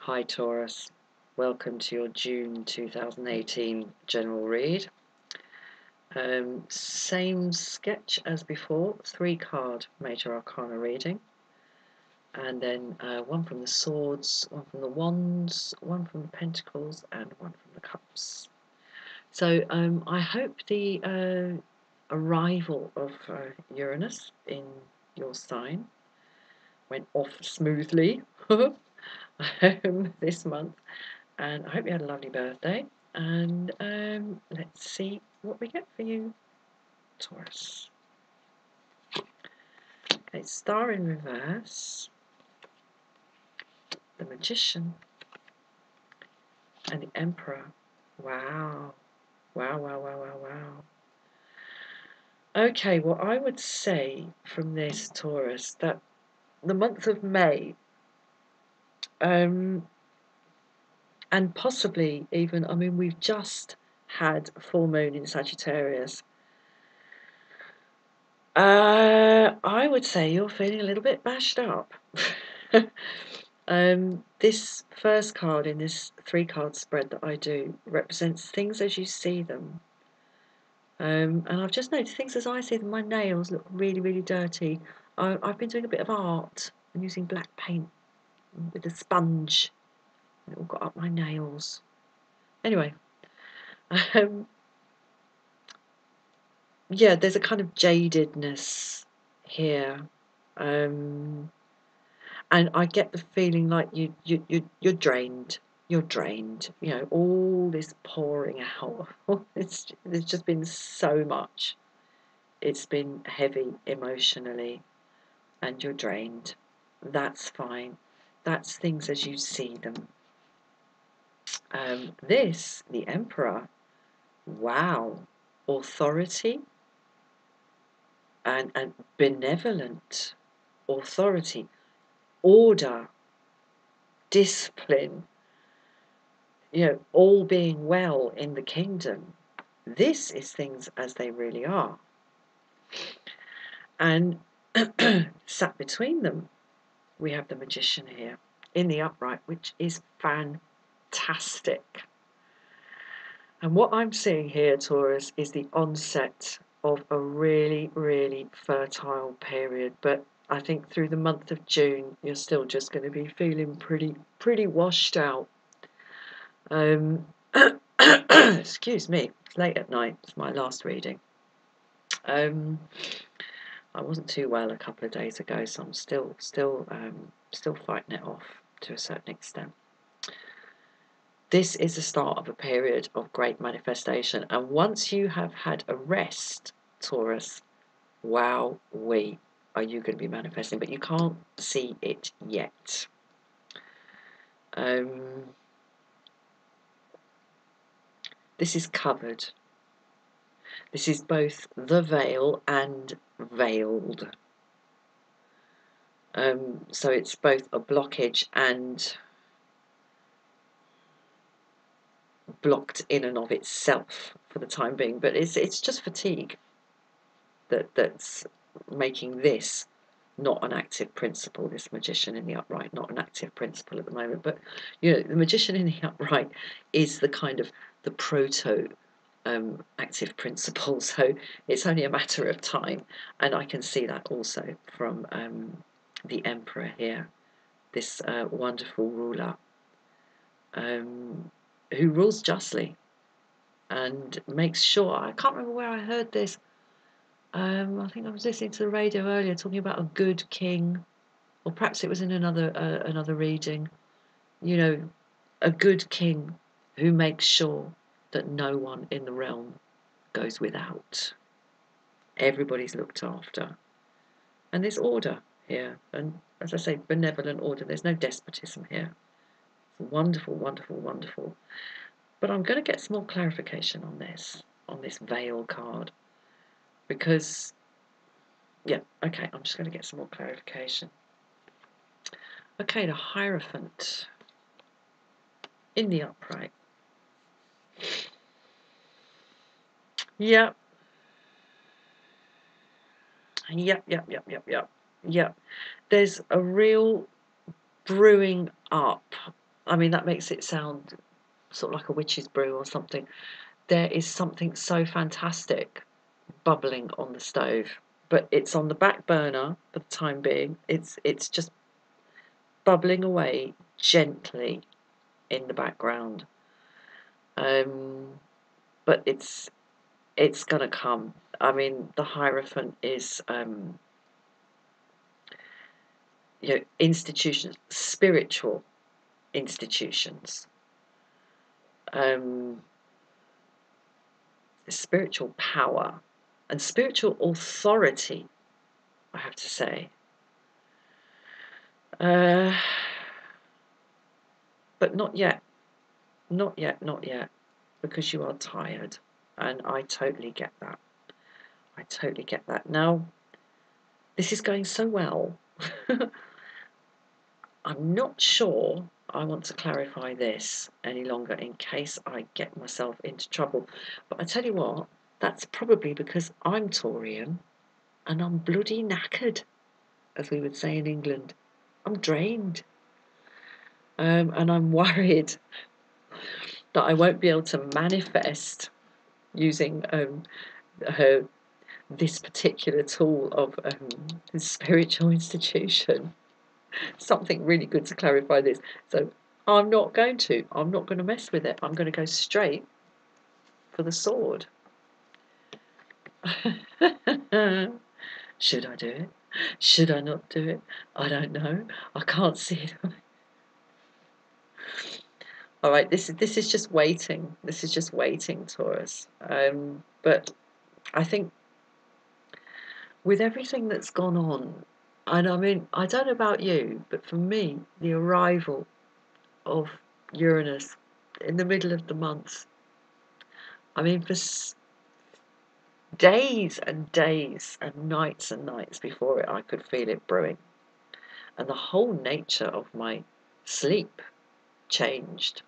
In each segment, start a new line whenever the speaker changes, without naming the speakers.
Hi Taurus, welcome to your June 2018 general read. Same sketch as before, 3-card Major Arcana reading, and then one from the Swords, one from the Wands, one from the Pentacles, and one from the Cups. So I hope the arrival of Uranus in your sign went off smoothly this month. And I hope you had a lovely birthday. And let's see what we get for you, Taurus. Okay, Star in reverse, the Magician, and the Emperor. Wow. Wow, wow, wow, wow, wow. Okay, well, I would say from this, Taurus, that the month of May, and possibly even, I mean, we've just had full moon in Sagittarius. I would say you're feeling a little bit bashed up. This first card in this 3-card spread that I do represents things as you see them. And I've just noticed things as I see them. My nails look really, really dirty. I've been doing a bit of art and using black paint with a sponge. And it all got up my nails. Anyway, yeah, there's a kind of jadedness here. And I get the feeling like you're drained. You're drained. You know, all this pouring out. There's just been so much. It's been heavy emotionally, and you're drained. That's fine. That's things as you see them. The Emperor. Wow, authority and benevolent authority, order, discipline, you know, all being well in the kingdom. This is things as they really are. And sat between them, we have the Magician here in the upright, which is fantastic. And what I'm seeing here, Taurus, is the onset of a really, really fertile period. But I think through the month of June, you're still just going to be feeling pretty washed out. Excuse me, it's late at night. It's my last reading. I wasn't too well a couple of days ago, so I'm still fighting it off to a certain extent. This is the start of a period of great manifestation, and once you have had a rest, Taurus, wow-wee, are you going to be manifesting? But you can't see it yet. This is covered. This is both the veil and veiled. So it's both a blockage and blocked in and of itself for the time being. But it's just fatigue that's making this not an active principle, this Magician in the upright, not an active principle at the moment. But, you know, the Magician in the upright is the kind of the proto active principle, so it's only a matter of time. And I can see that also from the Emperor here, this wonderful ruler who rules justly and makes sure, I can't remember where I heard this, I think I was listening to the radio earlier talking about a good king, or perhaps it was in another reading. You know, a good king who makes sure that no one in the realm goes without. Everybody's looked after. And there's order here. And as I say, benevolent order. There's no despotism here. It's wonderful, wonderful, wonderful. But I'm going to get some more clarification on this veil card. Because, yeah, okay, I'm just going to get some more clarification. Okay, the Hierophant in the upright. Yep. Yep. There's a real brewing up I mean, that makes it sound sort of like a witch's brew or something. There is something so fantastic bubbling on the stove, but it's on the back burner for the time being. It's just bubbling away gently in the background. But it's gonna come. I mean, the Hierophant is institutions, spiritual institutions, um, spiritual power, and spiritual authority. I have to say, but not yet, not yet, not yet, because you are tired, and I totally get that. I totally get that. Now, this is going so well. I'm not sure I want to clarify this any longer in case I get myself into trouble. But I tell you what, that's probably because I'm Taurian and I'm bloody knackered, as we would say in England. I'm drained. And I'm worried that I won't be able to manifest using this particular tool of the spiritual institution. Something really good to clarify this. So I'm not going to mess with it. I'm going to go straight for the sword. Should I do it? Should I not do it? I don't know. I can't see it. All right, this is just waiting. This is just waiting, Taurus. But I think with everything that's gone on, and I mean, I don't know about you, but for me, the arrival of Uranus in the middle of the month, I mean, for days and days and nights before it, I could feel it brewing. And the whole nature of my sleep changed.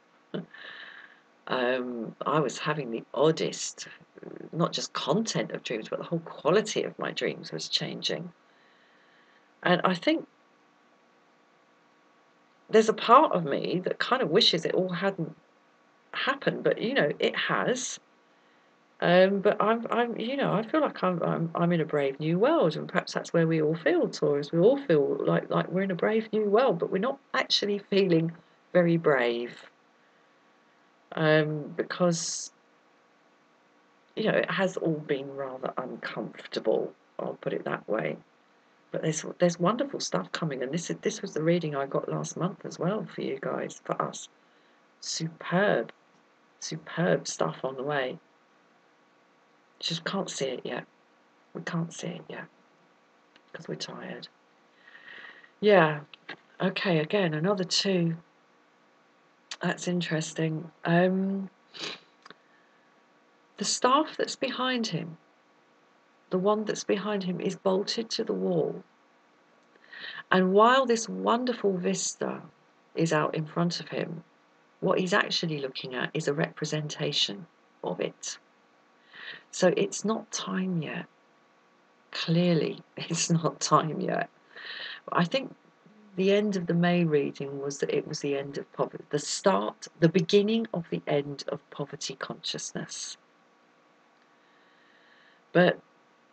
I was having the oddest, not just content of dreams, but the whole quality of my dreams was changing. And I think there's a part of me that kind of wishes it all hadn't happened, but it has. But I feel like I'm in a brave new world, and perhaps that's where we all feel, Taurus. We all feel like we're in a brave new world, but we're not actually feeling very brave, because it has all been rather uncomfortable. I'll put it that way. But there's wonderful stuff coming, and this was the reading I got last month as well for you guys, for us. Superb, superb stuff on the way. Just can't see it yet. We can't see it yet because we're tired. Yeah. Okay. Again, another 2. That's interesting. The staff that's behind him, the one that's behind him, is bolted to the wall. And while this wonderful vista is out in front of him, what he's actually looking at is a representation of it. So it's not time yet. Clearly, it's not time yet. I think the end of the May reading was that it was the end of poverty, the beginning of the end of poverty consciousness. But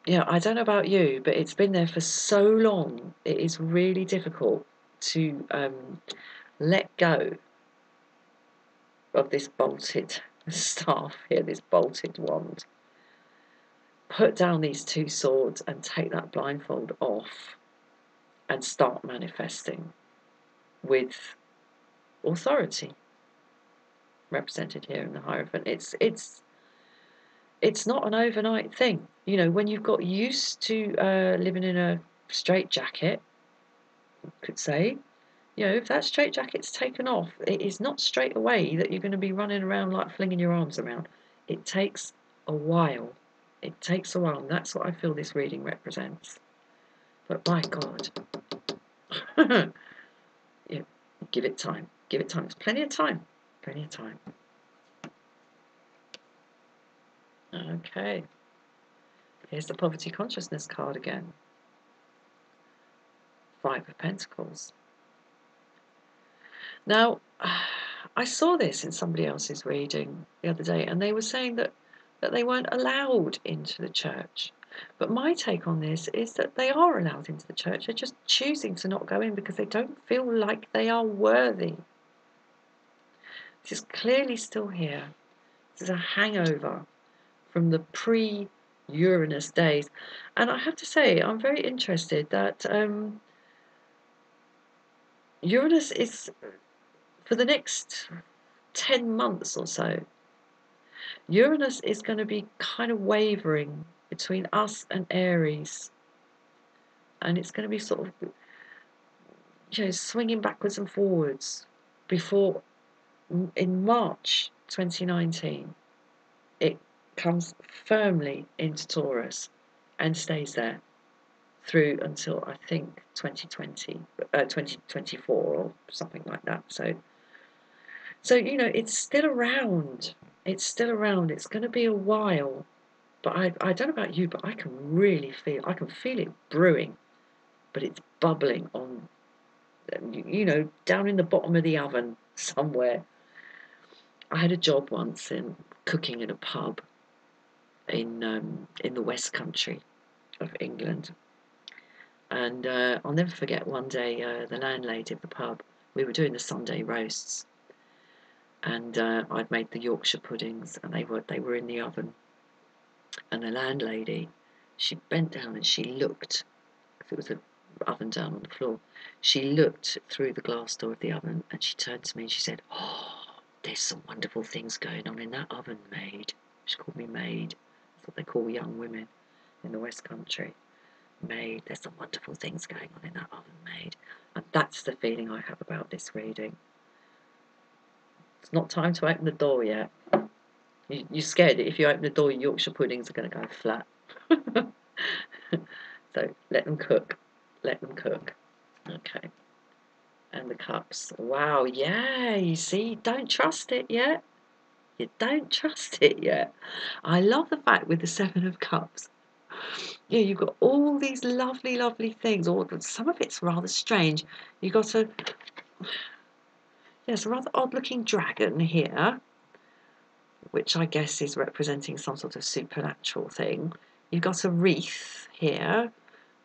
I don't know about you, but it's been there for so long, it is really difficult to let go of this bolted staff here, this bolted wand. Put down these 2 swords and take that blindfold off and start manifesting with authority, represented here in the Hierophant. It's not an overnight thing. When you've got used to living in a straitjacket, you could say, if that straitjacket's taken off, it is not straight away that you're going to be running around like flinging your arms around. It takes a while. It takes a while, and that's what I feel this reading represents. But by God, give it time. Give it time. There's plenty of time. Plenty of time. Okay. Here's the Poverty Consciousness card again. 5 of Pentacles. Now, I saw this in somebody else's reading the other day, and they were saying that they weren't allowed into the church. But my take on this is that they are allowed into the church. They're just choosing to not go in because they don't feel like they are worthy. This is clearly still here. This is a hangover from the pre-Uranus days. And I have to say, I'm very interested that Uranus is, for the next 10 months or so, Uranus is going to be kind of wavering between us and Aries. And it's going to be sort of, swinging backwards and forwards before, in March 2019, it comes firmly into Taurus and stays there through until I think 2024 or something like that. So it's still around. It's still around. It's going to be a while. But I don't know about you, but I can feel it brewing, but it's bubbling on, down in the bottom of the oven somewhere. I had a job once in cooking in a pub in the West Country of England, and I'll never forget one day the landlady of the pub. We were doing the Sunday roasts, and I'd made the Yorkshire puddings, and they were in the oven. And the landlady, she bent down and she looked. It was an oven down on the floor. She looked through the glass door of the oven and she turned to me and she said, "Oh, there's some wonderful things going on in that oven, maid." She called me maid. That's what they call young women in the West Country. Maid, there's some wonderful things going on in that oven, maid. And that's the feeling I have about this reading. It's not time to open the door yet. You're scared that if you open the door, Yorkshire puddings are going to go flat. So let them cook. Let them cook. Okay. And the cups. Wow, yeah, you see, don't trust it yet. You don't trust it yet. I love the fact with the Seven of Cups. Yeah, you've got all these lovely, lovely things, or some of it's rather strange. You've got a rather odd-looking dragon here, which I guess is representing some sort of supernatural thing. You've got a wreath here,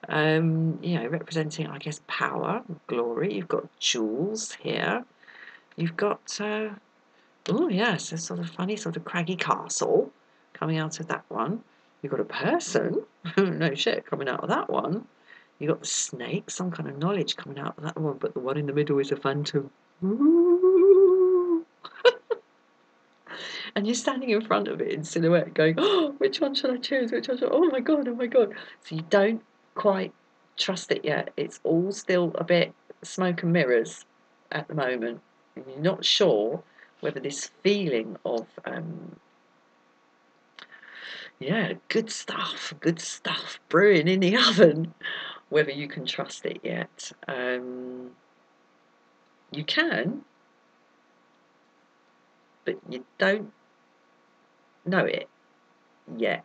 representing, I guess, power, glory. You've got jewels here. You've got, a sort of funny, sort of craggy castle coming out of that one. You've got a person, no shit, coming out of that one. You've got the snake, some kind of knowledge coming out of that one, but the one in the middle is a phantom. Ooh. And you're standing in front of it in silhouette going, "Oh, which one should I choose? Which one should I... Oh my God, oh my God." So you don't quite trust it yet. It's all still a bit smoke and mirrors at the moment. And you're not sure whether this feeling of, good stuff brewing in the oven, whether you can trust it yet. You can, but you don't know it yet,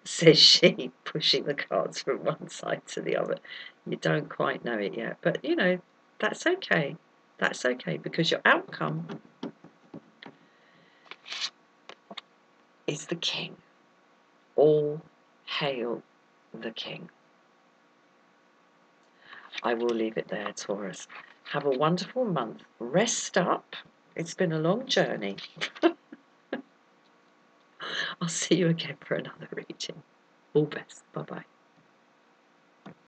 says she, pushing the cards from one side to the other. You don't quite know it yet, but that's okay. That's okay, because your outcome is the king. All hail the king. I will leave it there, Taurus. Have a wonderful month. Rest up. It's been a long journey. I'll see you again for another reading. All best. Bye-bye.